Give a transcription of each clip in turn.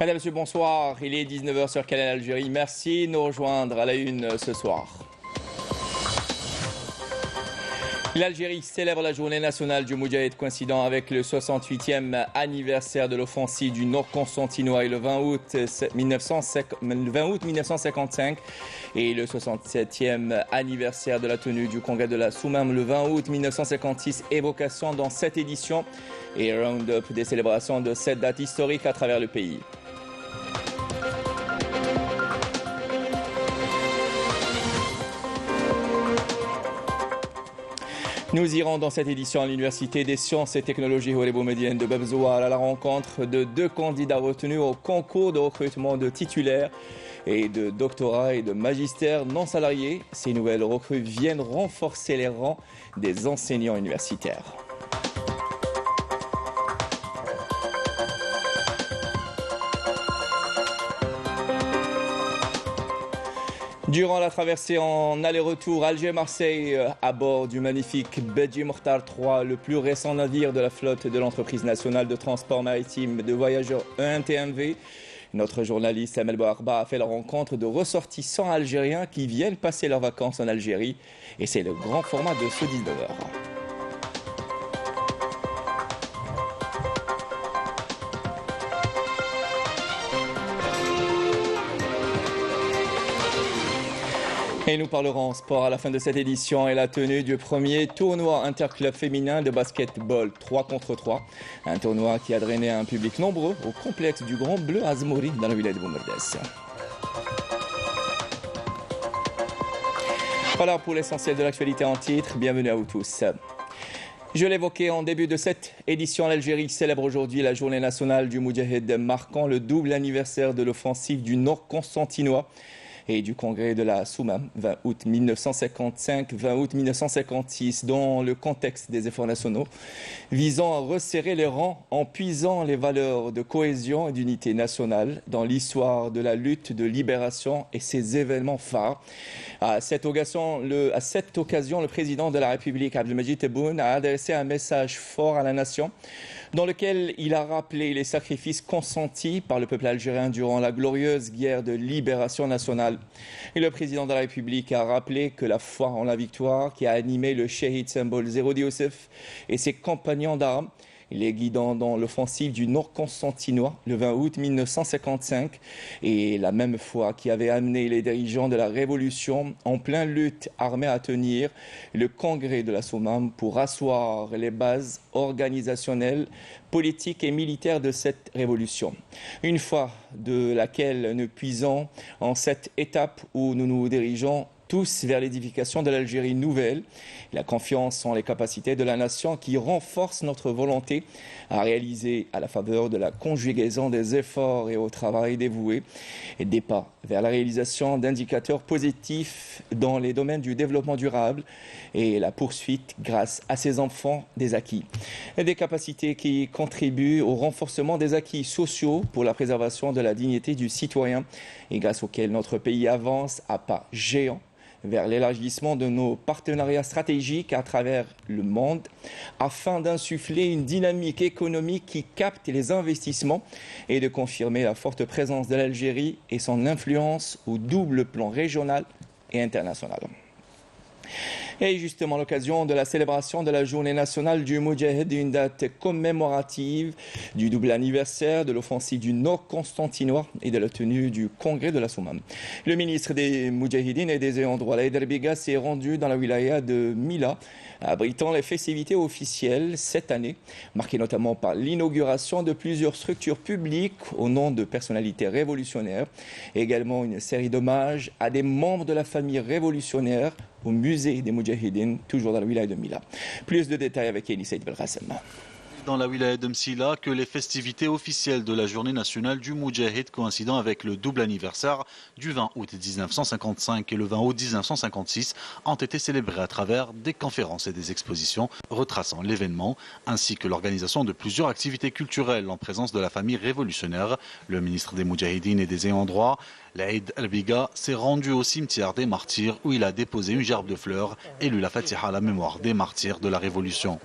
Mesdames, Messieurs, bonsoir. Il est 19h sur Canal Algérie. Merci de nous rejoindre à la une ce soir. L'Algérie célèbre la journée nationale du Moudjahid coïncidant avec le 68e anniversaire de l'offensive du Nord constantinois et le 20 août 1955 et le 67e anniversaire de la tenue du congrès de la Soumam le 20 août 1956. Évocation dans cette édition et round-up des célébrations de cette date historique à travers le pays. Nous irons dans cette édition à l'Université des sciences et technologies Horebo-Médienne de Bebzouar à la rencontre de 2 candidats retenus au concours de recrutement de titulaires et de doctorats et de magistères non salariés. Ces nouvelles recrues viennent renforcer les rangs des enseignants universitaires. Durant la traversée en aller-retour Alger-Marseille à bord du magnifique Bedji Mokhtar 3, le plus récent navire de la flotte de l'entreprise nationale de transport maritime de voyageurs ENTMV, notre journaliste Amel Bouarba a fait la rencontre de ressortissants algériens qui viennent passer leurs vacances en Algérie. Et c'est le grand format de ce 19h. Et nous parlerons sport à la fin de cette édition et la tenue du premier tournoi interclub féminin de basketball 3 contre 3. Un tournoi qui a drainé un public nombreux au complexe du Grand Bleu Azmouri dans la wilaya de Boumerdes. Voilà pour l'essentiel de l'actualité en titre. Bienvenue à vous tous. Je l'évoquais en début de cette édition, l'Algérie célèbre aujourd'hui la journée nationale du Moudjahid, marquant le double anniversaire de l'offensive du Nord constantinois et du congrès de la Soumam, 20 août 1955, 20 août 1956, dans le contexte des efforts nationaux, visant à resserrer les rangs en puisant les valeurs de cohésion et d'unité nationale dans l'histoire de la lutte de libération et ses événements phares. À cette occasion, le président de la République, Abdelmadjid Tebboune, a adressé un message fort à la nation, dans lequel il a rappelé les sacrifices consentis par le peuple algérien durant la glorieuse guerre de libération nationale. Et le président de la République a rappelé que la foi en la victoire qui a animé le Shahid symbole Zerodi Youssef et ses compagnons d'armes, les guidant dans l'offensive du Nord constantinois le 20 août 1955 et la même foi qui avait amené les dirigeants de la Révolution en pleine lutte armée à tenir le congrès de la Soumam pour asseoir les bases organisationnelles, politiques et militaires de cette révolution. Une foi de laquelle nous puisons en cette étape où nous nous dirigeons tous vers l'édification de l'Algérie nouvelle, la confiance en les capacités de la nation qui renforce notre volonté à réaliser à la faveur de la conjugaison des efforts et au travail dévoué et des pas vers la réalisation d'indicateurs positifs dans les domaines du développement durable et la poursuite grâce à ces enfants des acquis. Et des capacités qui contribuent au renforcement des acquis sociaux pour la préservation de la dignité du citoyen et grâce auxquels notre pays avance à pas géants vers l'élargissement de nos partenariats stratégiques à travers le monde afin d'insuffler une dynamique économique qui capte les investissements et de confirmer la forte présence de l'Algérie et son influence au double plan régional et international. Et justement, à l'occasion de la célébration de la journée nationale du Moudjahid, une date commémorative du double anniversaire de l'offensive du Nord constantinois et de la tenue du congrès de la Soumam. Le ministre des Moudjahidines et des ayants droit, Laïd Biga, s'est rendu dans la wilaya de Mila, abritant les festivités officielles cette année, marquées notamment par l'inauguration de plusieurs structures publiques au nom de personnalités révolutionnaires, et également une série d'hommages à des membres de la famille révolutionnaire au musée des Moudjahidines, toujours dans la wilaya de Mila. Plus de détails avec Elie Saïd Belrassem. Dans la wilaya de Msila que les festivités officielles de la journée nationale du Moudjahid coïncidant avec le double anniversaire du 20 août 1955 et le 20 août 1956 ont été célébrées à travers des conférences et des expositions retraçant l'événement ainsi que l'organisation de plusieurs activités culturelles en présence de la famille révolutionnaire. Le ministre des Moudjahidines et des ayants droit, Laïd Biga, s'est rendu au cimetière des martyrs où il a déposé une gerbe de fleurs et lu la Fatiha à la mémoire des martyrs de la Révolution.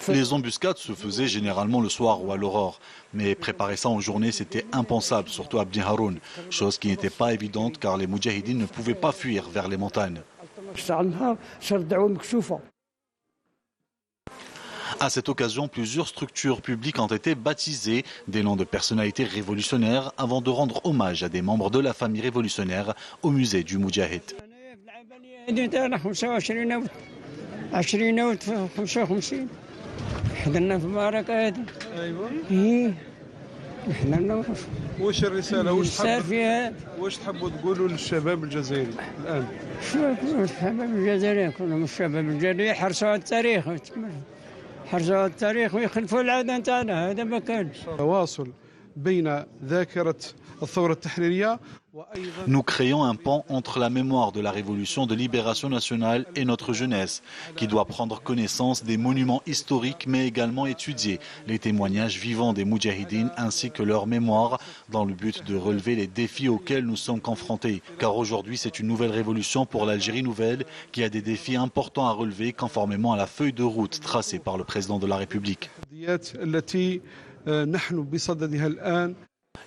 Les embuscades se faisaient généralement le soir ou à l'aurore. Mais préparer ça en journée, c'était impensable, surtout à Bni Haroun. Chose qui n'était pas évidente car les Moudjahidines ne pouvaient pas fuir vers les montagnes. À cette occasion, plusieurs structures publiques ont été baptisées des noms de personnalités révolutionnaires avant de rendre hommage à des membres de la famille révolutionnaire au musée du Moudjahid. 20 و55 حضرنا في المعركة هذه. ايوه نحن واش الرسالة واش تحبوا تقولوا للشباب الجزائري الآن؟ شو الشباب الجزائري كلهم الشباب الجزائري حرصوا على التاريخ حرصوا على التاريخ ويخلفوا العادة نتاعنا هذا ما كان. تواصل بين ذاكرة الثورة التحريرية. Nous créons un pont entre la mémoire de la révolution de libération nationale et notre jeunesse, qui doit prendre connaissance des monuments historiques, mais également étudier les témoignages vivants des Moudjahidines ainsi que leur mémoire, dans le but de relever les défis auxquels nous sommes confrontés. Car aujourd'hui, c'est une nouvelle révolution pour l'Algérie nouvelle, qui a des défis importants à relever, conformément à la feuille de route tracée par le président de la République.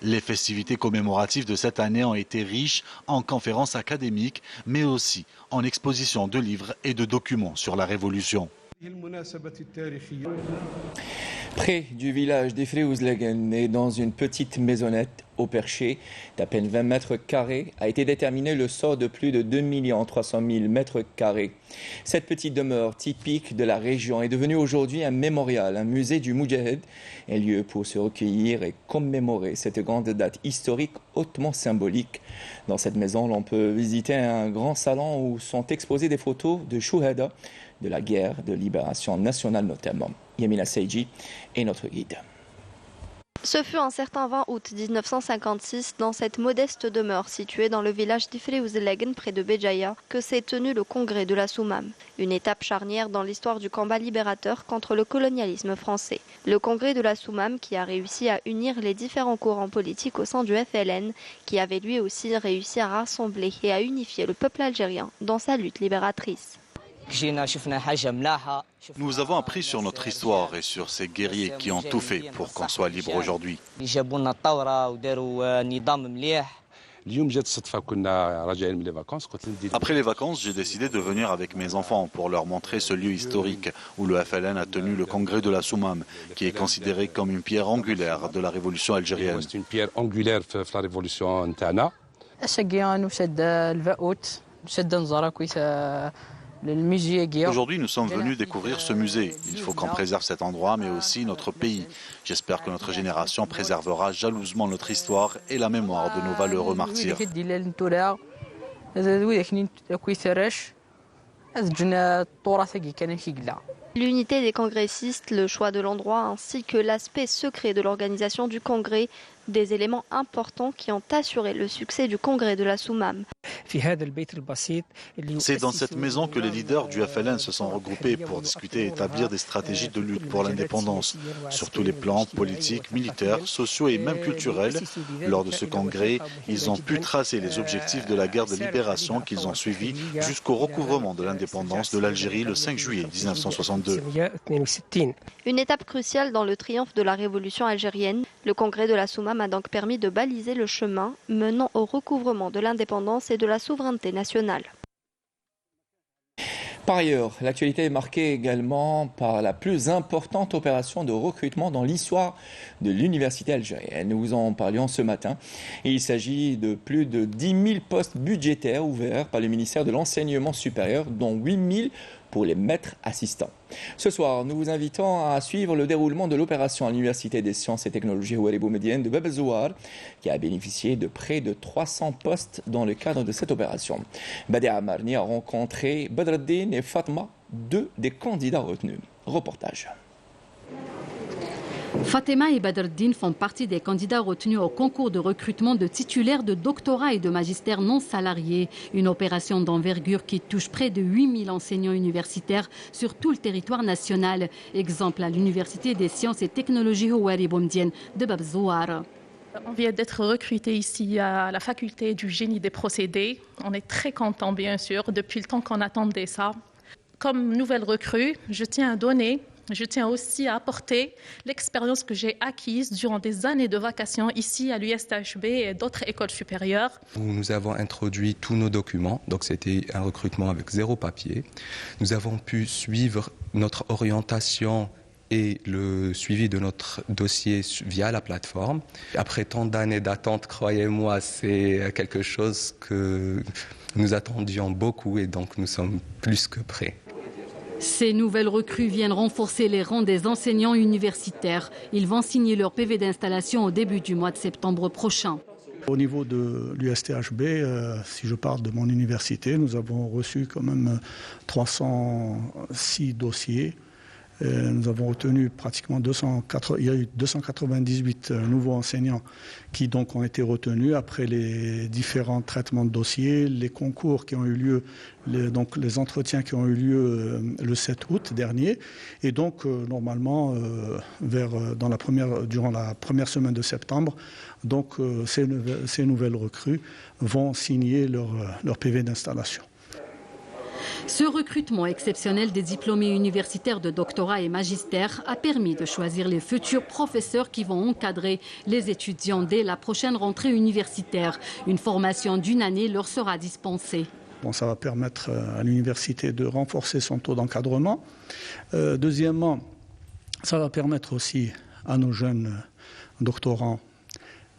Les festivités commémoratives de cette année ont été riches en conférences académiques, mais aussi en expositions de livres et de documents sur la Révolution. Près du village d'Ifreouzlegen et dans une petite maisonnette au perché d'à peine 20 mètres carrés a été déterminé le sort de plus de 2 300 000 mètres carrés. Cette petite demeure typique de la région est devenue aujourd'hui un mémorial, un musée du Moudjahid, un lieu pour se recueillir et commémorer cette grande date historique hautement symbolique. Dans cette maison, l'on peut visiter un grand salon où sont exposées des photos de Chouhada, de la guerre de libération nationale notamment. Yamina Seiji est notre guide. Ce fut un certain 20 août 1956, dans cette modeste demeure située dans le village d'Ifreouzlegen près de Béjaïa, que s'est tenu le congrès de la Soumam. Une étape charnière dans l'histoire du combat libérateur contre le colonialisme français. Le congrès de la Soumam qui a réussi à unir les différents courants politiques au sein du FLN, qui avait lui aussi réussi à rassembler et à unifier le peuple algérien dans sa lutte libératrice. Nous avons appris sur notre histoire et sur ces guerriers qui ont tout fait pour qu'on soit libre aujourd'hui. Après les vacances, j'ai décidé de venir avec mes enfants pour leur montrer ce lieu historique où le FLN a tenu le congrès de la Soumam, qui est considéré comme une pierre angulaire de la révolution algérienne. C'est une pierre angulaire de la révolution تاعنا. Aujourd'hui, nous sommes venus découvrir ce musée. Il faut qu'on préserve cet endroit, mais aussi notre pays. J'espère que notre génération préservera jalousement notre histoire et la mémoire de nos valeureux martyrs. L'unité des congressistes, le choix de l'endroit ainsi que l'aspect secret de l'organisation du congrès, des éléments importants qui ont assuré le succès du congrès de la Soumam. C'est dans cette maison que les leaders du FLN se sont regroupés pour discuter et établir des stratégies de lutte pour l'indépendance, sur tous les plans politiques, militaires, sociaux et même culturels. Lors de ce congrès, ils ont pu tracer les objectifs de la guerre de libération qu'ils ont suivis jusqu'au recouvrement de l'indépendance de l'Algérie le 5 juillet 1962. Une étape cruciale dans le triomphe de la révolution algérienne, le congrès de la Soumam a donc permis de baliser le chemin menant au recouvrement de l'indépendance et de la souveraineté nationale. Par ailleurs, l'actualité est marquée également par la plus importante opération de recrutement dans l'histoire de l'université algérienne. Nous vous en parlions ce matin. Et il s'agit de plus de 10 000 postes budgétaires ouverts par le ministère de l'Enseignement supérieur, dont 8 000 pour les maîtres assistants. Ce soir, nous vous invitons à suivre le déroulement de l'opération à l'Université des sciences et technologies Houari Boumediene de Bab el-Zouar, qui a bénéficié de près de 300 postes dans le cadre de cette opération. Badia Amarni a rencontré Badreddin et Fatma, deux des candidats retenus. Reportage. Fatima et Badreddin font partie des candidats retenus au concours de recrutement de titulaires de doctorat et de magistère non salariés. Une opération d'envergure qui touche près de 8 000 enseignants universitaires sur tout le territoire national. Exemple à l'Université des sciences et technologies Houari Boumediene de Bab el-Zouar. On vient d'être recruté ici à la faculté du génie des procédés. On est très content, bien sûr, depuis le temps qu'on attendait ça. Comme nouvelle recrue, je tiens aussi à apporter l'expérience que j'ai acquise durant des années de vacations ici à l'USTHB et d'autres écoles supérieures. Nous avons introduit tous nos documents, donc c'était un recrutement avec 0 papier. Nous avons pu suivre notre orientation et le suivi de notre dossier via la plateforme. Après tant d'années d'attente, croyez-moi, c'est quelque chose que nous attendions beaucoup et donc nous sommes plus que prêts. Ces nouvelles recrues viennent renforcer les rangs des enseignants universitaires. Ils vont signer leur PV d'installation au début du mois de septembre prochain. Au niveau de l'USTHB, si je parle de mon université, nous avons reçu quand même 306 dossiers. Nous avons retenu pratiquement 298 nouveaux enseignants qui donc ont été retenus après les différents traitements de dossiers, les concours qui ont eu lieu, les entretiens qui ont eu lieu le 7 août dernier. Et donc normalement, durant la première semaine de septembre, donc, ces nouvelles recrues vont signer leur PV d'installation. Ce recrutement exceptionnel des diplômés universitaires de doctorat et magistère a permis de choisir les futurs professeurs qui vont encadrer les étudiants dès la prochaine rentrée universitaire. Une formation d'1 année leur sera dispensée. Bon, ça va permettre à l'université de renforcer son taux d'encadrement. Deuxièmement, ça va permettre aussi à nos jeunes doctorants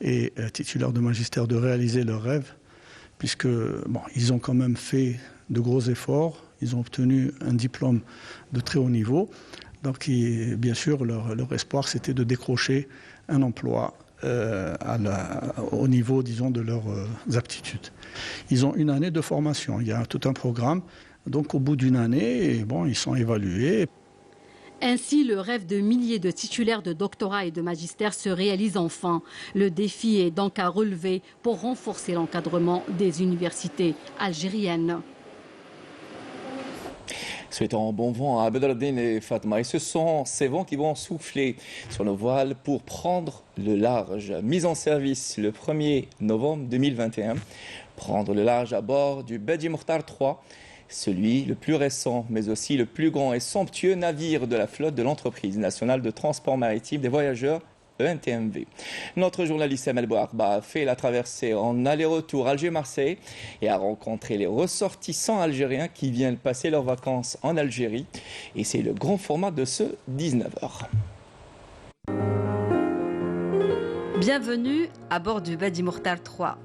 et titulaires de magistère de réaliser leurs rêves, puisque ils ont quand même fait de gros efforts, ils ont obtenu un diplôme de très haut niveau. Donc, bien sûr, leur espoir, c'était de décrocher un emploi au niveau, disons, de leurs aptitudes. Ils ont 1 année de formation, il y a tout un programme. Donc, au bout d'1 année, ils sont évalués. Ainsi, le rêve de milliers de titulaires de doctorat et de magistère se réalise enfin. Le défi est donc à relever pour renforcer l'encadrement des universités algériennes. Souhaitons bon vent à Bedreddine et Fatma. Et ce sont ces vents qui vont souffler sur nos voiles pour prendre le large. Mise en service le 1er novembre 2021. Prendre le large à bord du Bedi Mokhtar 3, celui le plus récent, mais aussi le plus grand et somptueux navire de la flotte de l'entreprise nationale de transport maritime des voyageurs ENTMV. Notre journaliste Amel Bouarba a fait la traversée en aller-retour Alger-Marseille et a rencontré les ressortissants algériens qui viennent passer leurs vacances en Algérie. Et c'est le grand format de ce 19h. Bienvenue à bord du Bedi Mokhtar 3.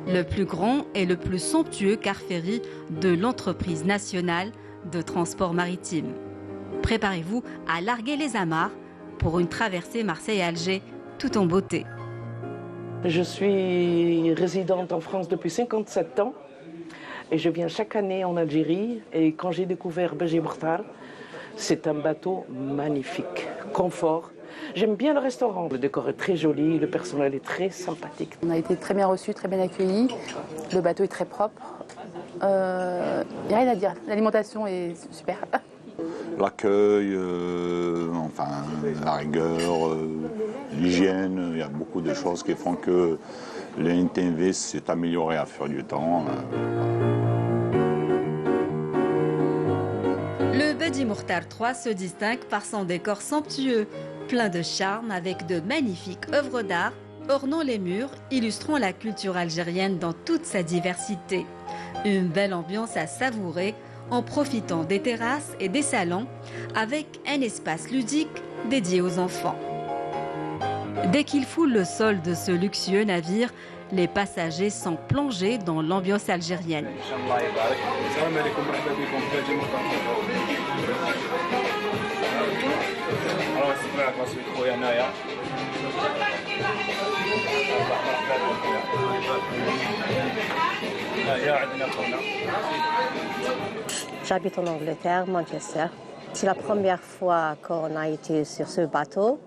Le plus grand et le plus somptueux car-ferry de l'entreprise nationale de transport maritime. Préparez-vous à larguer les amarres pour une traversée Marseille-Alger tout en beauté. Je suis résidente en France depuis 57 ans et je viens chaque année en Algérie. Et quand j'ai découvert Bedi Mokhtar, c'est un bateau magnifique, confort. J'aime bien le restaurant. Le décor est très joli, le personnel est très sympathique. On a été très bien reçus, très bien accueillis. Le bateau est très propre. Il n'y a rien à dire. L'alimentation est super. L'accueil, la rigueur, l'hygiène, il y a beaucoup de choses qui font que le NTV s'est amélioré à fur du temps. Le Bedi Mokhtar 3 se distingue par son décor somptueux, plein de charme avec de magnifiques œuvres d'art ornant les murs, illustrant la culture algérienne dans toute sa diversité. Une belle ambiance à savourer en profitant des terrasses et des salons avec un espace ludique dédié aux enfants. Dès qu'ils foulent le sol de ce luxueux navire, les passagers sont plongés dans l'ambiance algérienne. J'habite en Angleterre, Manchester. C'est la première fois qu'on a été sur ce bateau.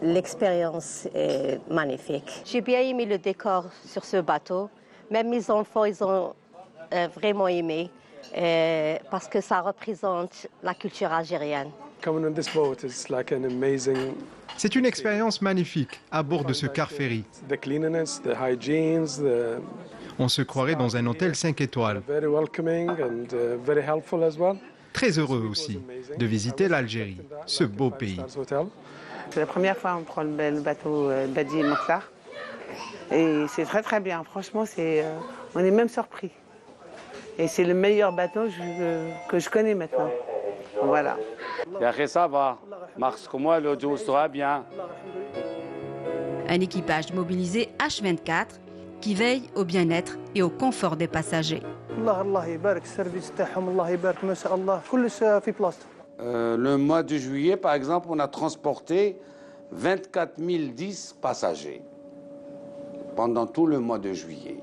L'expérience est magnifique. J'ai bien aimé le décor sur ce bateau. Même mes enfants, ils ont vraiment aimé parce que ça représente la culture algérienne. C'est une expérience magnifique à bord de ce car-ferry. On se croirait dans un hôtel 5 étoiles. Très heureux aussi de visiter l'Algérie, ce beau pays. C'est la première fois qu'on prend le bateau Badi Mokhtar. Et c'est très très bien. Franchement, on est même surpris. Et c'est le meilleur bateau que je connais maintenant. Voilà. Ça va. Marche comme moi, le jour sera bien. Un équipage mobilisé H24 qui veille au bien-être et au confort des passagers. Le mois de juillet, par exemple, on a transporté 24 010 passagers pendant tout le mois de juillet.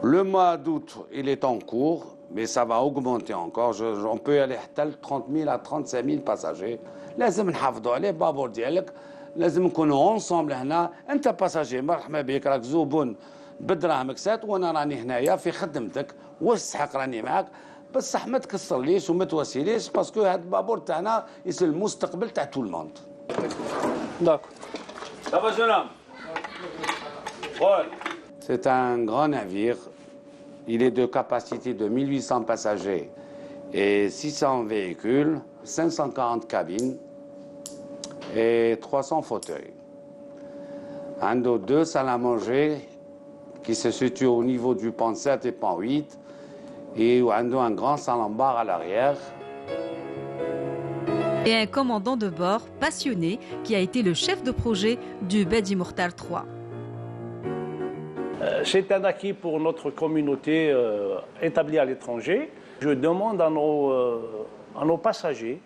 Le mois d'août, il est en cours, mais ça va augmenter encore. On peut aller à 30 000 à 35 000 passagers. لازم نحافظوا عليه بابور ديالك لازم نكونوا ensemble هنا. أنت باساجي مرحبا بك راك زبون بدراهمك سات وانا راني هنايا في خدمتك واستحق راني معاك بصح ما تكسرليش وما تواسيليش باسكو هذا البابور تاعنا يسي المستقبل تاع تو الموند. C'est un grand navire. Il est de capacité de 1800 passagers et 600 véhicules, 540 cabines et 300 fauteuils. Un ou deux salles à manger qui se situent au niveau du pont 7 et pont 8 et un grand salon-bar à l'arrière. Et un commandant de bord passionné qui a été le chef de projet du Badi Mokhtar 3. C'est un acquis pour notre communauté établie à l'étranger. Je demande à nos passagers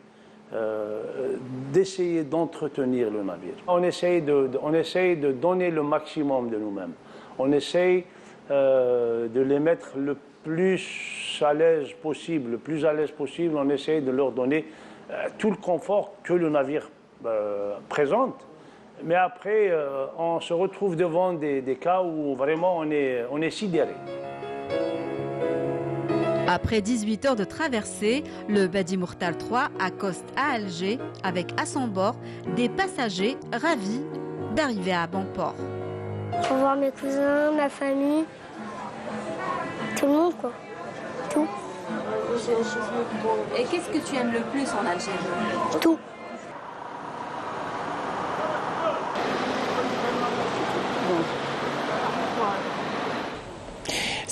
d'essayer d'entretenir le navire. On essaye de donner le maximum de nous-mêmes. On essaye de les mettre le plus à l'aise possible. On essaye de leur donner tout le confort que le navire présente. Mais après, on se retrouve devant des cas où vraiment on est sidéré. Après 18 heures de traversée, le Badi Mokhtar 3 accoste à Alger avec à son bord des passagers ravis d'arriver à bon port. Pour voir mes cousins, ma famille, tout le monde quoi. Tout. Et qu'est-ce que tu aimes le plus en Algérie? Tout.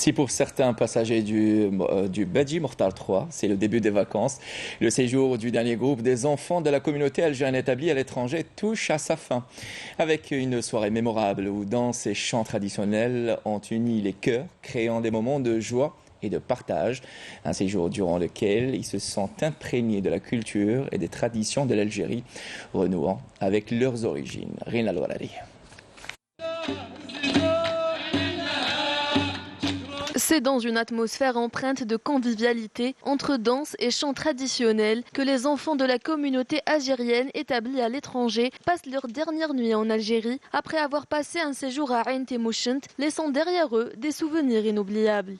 Si pour certains passagers du Badi Mokhtar 3, c'est le début des vacances, le séjour du dernier groupe des enfants de la communauté algérienne établie à l'étranger touche à sa fin. Avec une soirée mémorable où danses et chants traditionnels ont uni les cœurs, créant des moments de joie et de partage. Un séjour durant lequel ils se sont imprégnés de la culture et des traditions de l'Algérie, renouant avec leurs origines. Rina Al-Warari. C'est dans une atmosphère empreinte de convivialité, entre danse et chants traditionnels, que les enfants de la communauté algérienne établie à l'étranger passent leur dernière nuit en Algérie, après avoir passé un séjour à Ain Temouchent, laissant derrière eux des souvenirs inoubliables.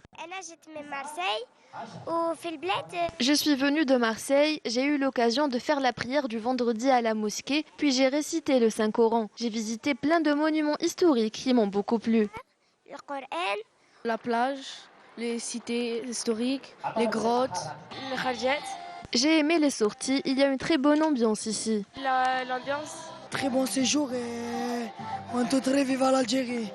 Je suis venue de Marseille, j'ai eu l'occasion de faire la prière du vendredi à la mosquée, puis j'ai récité le Saint-Coran. J'ai visité plein de monuments historiques qui m'ont beaucoup plu. La plage, les cités historiques, les grottes, les khadjats. J'ai aimé les sorties, il y a une très bonne ambiance ici. L'ambiance. Très bon séjour et on est très vivant l'Algérie.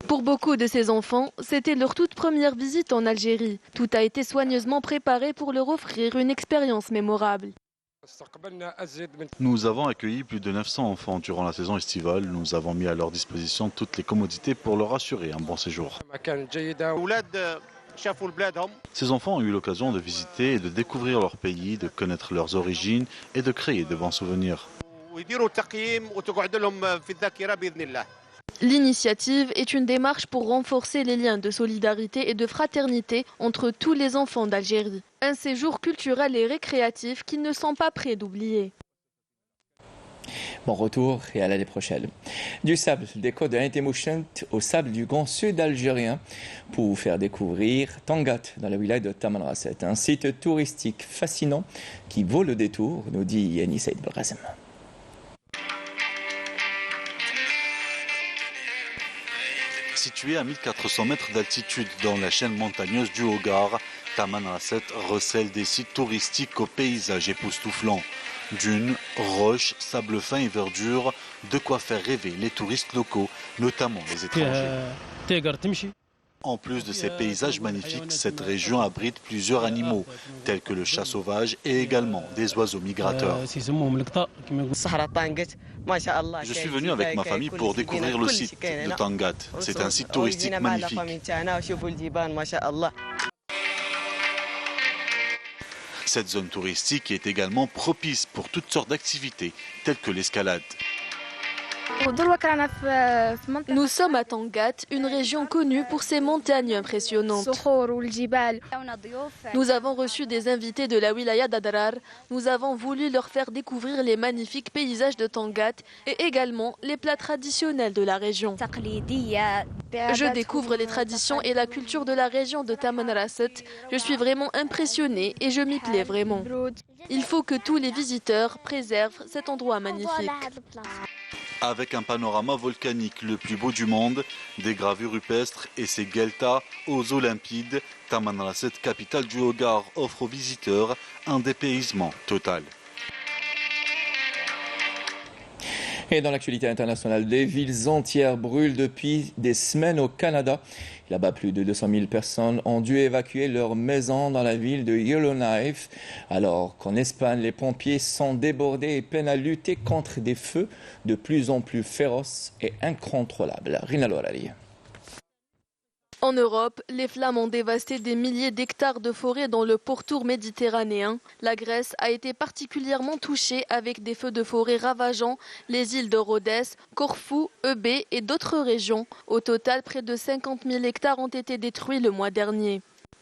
Pour beaucoup de ces enfants, c'était leur toute première visite en Algérie. Tout a été soigneusement préparé pour leur offrir une expérience mémorable. Nous avons accueilli plus de 900 enfants durant la saison estivale. Nous avons mis à leur disposition toutes les commodités pour leur assurer un bon séjour. Ces enfants ont eu l'occasion de visiter et de découvrir leur pays, de connaître leurs origines et de créer de bons souvenirs. L'initiative est une démarche pour renforcer les liens de solidarité et de fraternité entre tous les enfants d'Algérie. Un séjour culturel et récréatif qu'ils ne sont pas prêts d'oublier. Bon retour et à l'année prochaine. Du sable des côtes de Ain Temouchent au sable du Grand Sud algérien pour vous faire découvrir Tangat dans la wilaya de Tamanrasset. Un site touristique fascinant qui vaut le détour, nous dit Yannis Saïd Belghazem. Situé à 1400 mètres d'altitude dans la chaîne montagneuse du Hogar, Tamanrasset recèle des sites touristiques aux paysages époustouflants. Dunes, roches, sable fin et verdure, de quoi faire rêver les touristes locaux, notamment les étrangers. En plus de ces paysages magnifiques, cette région abrite plusieurs animaux, tels que le chat sauvage et également des oiseaux migrateurs. Je suis venu avec ma famille pour découvrir le site de Tangat. C'est un site touristique magnifique. Cette zone touristique est également propice pour toutes sortes d'activités, telles que l'escalade. Nous sommes à Tangat, une région connue pour ses montagnes impressionnantes. Nous avons reçu des invités de la wilaya d'Adrar. Nous avons voulu leur faire découvrir les magnifiques paysages de Tangat et également les plats traditionnels de la région. Je découvre les traditions et la culture de la région de Tamanrasset. Je suis vraiment impressionnée et je m'y plais vraiment. Il faut que tous les visiteurs préservent cet endroit magnifique. Avec un panorama volcanique le plus beau du monde, des gravures rupestres et ses gueltas aux eaux limpides, Tamanrasset, capitale du Hogar, offre aux visiteurs un dépaysement total. Et dans l'actualité internationale, des villes entières brûlent depuis des semaines au Canada. Là-bas, plus de 200 000 personnes ont dû évacuer leurs maisons dans la ville de Yellowknife, alors qu'en Espagne, les pompiers sont débordés et peinent à lutter contre des feux de plus en plus féroces et incontrôlables. Rina Lorari. En Europe, les flammes ont dévasté des milliers d'hectares de forêt dans le pourtour méditerranéen. La Grèce a été particulièrement touchée avec des feux de forêt ravageant les îles de Rhodes, Corfou, Eubée et d'autres régions. Au total, près de 50 000 hectares ont été détruits le mois dernier.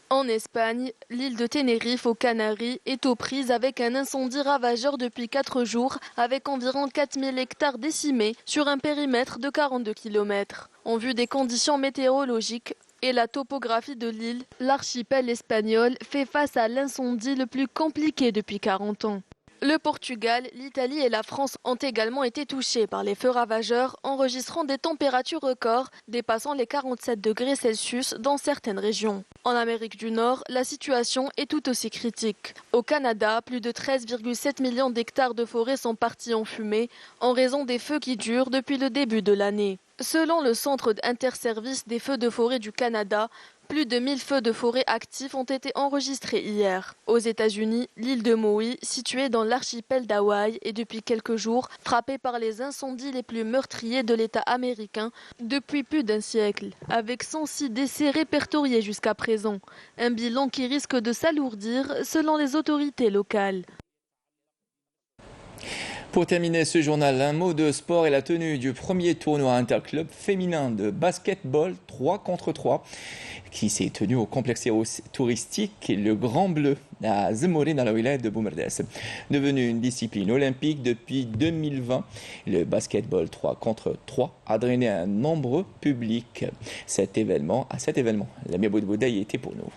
En Espagne, l'île de Tenerife aux Canaries est aux prises avec un incendie ravageur depuis 4 jours, avec environ 4 000 hectares décimés sur un périmètre de 42 km. En vue des conditions météorologiques et la topographie de l'île, l'archipel espagnol fait face à l'incendie le plus compliqué depuis 40 ans. Le Portugal, l'Italie et la France ont également été touchés par les feux ravageurs, enregistrant des températures records dépassant les 47 degrés Celsius dans certaines régions. En Amérique du Nord, la situation est tout aussi critique. Au Canada, plus de 13,7 millions d'hectares de forêt sont partis en fumée en raison des feux qui durent depuis le début de l'année. Selon le Centre d'interservice des feux de forêt du Canada, plus de 1000 feux de forêt actifs ont été enregistrés hier. Aux États-Unis, l'île de Maui, située dans l'archipel d'Hawaï, est depuis quelques jours frappée par les incendies les plus meurtriers de l'État américain depuis plus d'un siècle, avec 106 décès répertoriés jusqu'à présent. Un bilan qui risque de s'alourdir selon les autorités locales. Pour terminer ce journal, un mot de sport et la tenue du premier tournoi interclub féminin de basketball 3 contre 3 qui s'est tenu au complexe touristique Le Grand Bleu à Zemmouri dans la wilaya de Boumerdes. Devenu une discipline olympique depuis 2020, le basketball 3 contre 3 a drainé un nombreux public. À cet événement, Lamia Boudboudaï était pour nous.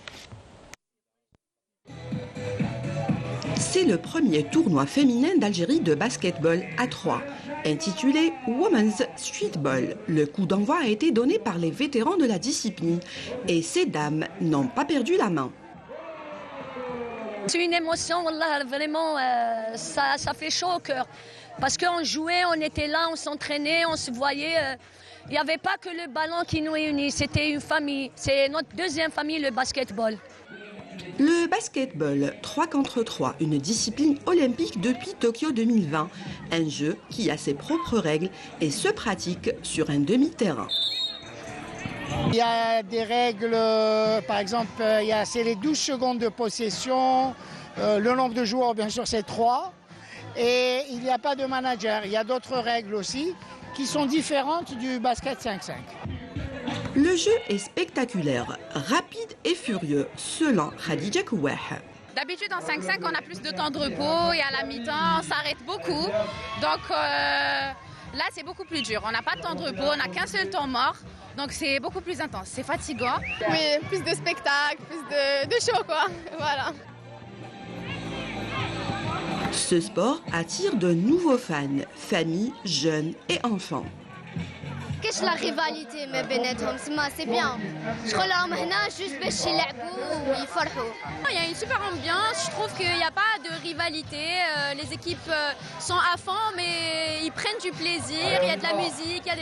C'est le premier tournoi féminin d'Algérie de basketball à 3, intitulé Women's Streetball. Le coup d'envoi a été donné par les vétérans de la discipline et ces dames n'ont pas perdu la main. C'est une émotion, wallah, vraiment, ça fait chaud au cœur. Parce qu'on jouait, on était là, on s'entraînait, on se voyait. Il n'y avait pas que le ballon qui nous réunit, c'était une famille. C'est notre deuxième famille, le basketball. Le basketball 3 contre 3, une discipline olympique depuis Tokyo 2020. Un jeu qui a ses propres règles et se pratique sur un demi-terrain. Il y a des règles, par exemple, c'est les 12 secondes de possession. Le nombre de joueurs, bien sûr, c'est 3. Et il n'y a pas de manager. Il y a d'autres règles aussi qui sont différentes du basket 5-5. Le jeu est spectaculaire, rapide et furieux, selon Khadija Kouah. D'habitude, en 5-5, on a plus de temps de repos et à la mi-temps, on s'arrête beaucoup. Donc là, c'est beaucoup plus dur. On n'a pas de temps de repos, on n'a qu'un seul temps mort. Donc c'est beaucoup plus intense. C'est fatigant. Oui, plus de spectacles, plus de show, quoi. Voilà. Ce sport attire de nouveaux fans, familles, jeunes et enfants. كاش لا ريفاليتي ما بيناتهم تما سي بيان شغلهم هنا جوست باش يلعبوا ويفرحوا. Il y a une super ambiance, je trouve qu'il n'y a pas de rivalité, les équipes sont à fond mais ils prennent du plaisir, il y a de la musique, il y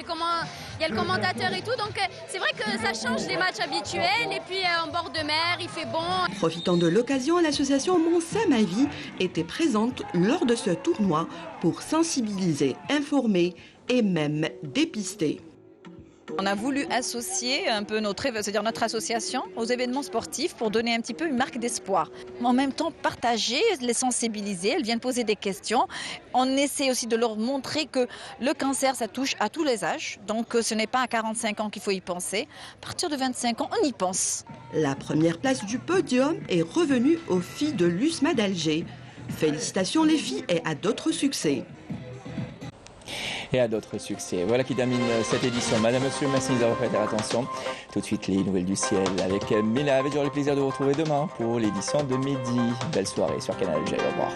a le commentateur et tout, donc c'est vrai que ça change des matchs habituels et puis en bord de mer il fait bon. Profitant de l'occasion, l'association Monsa Ma Vie était présente lors de ce tournoi pour sensibiliser, informer et même dépister. On a voulu associer un peu notre association aux événements sportifs pour donner un petit peu une marque d'espoir. En même temps, partager, les sensibiliser, elles viennent poser des questions. On essaie aussi de leur montrer que le cancer, ça touche à tous les âges. Donc ce n'est pas à 45 ans qu'il faut y penser. À partir de 25 ans, on y pense. La première place du podium est revenue aux filles de l'USMA d'Alger. Félicitations les filles et à d'autres succès. Et à d'autres succès. Voilà qui termine cette édition. Madame, monsieur, merci de nous avoir prêté attention. Tout de suite, les nouvelles du ciel avec Mila. J'aurai le plaisir de vous retrouver demain pour l'édition de midi. Belle soirée sur Canal Alger. Au revoir.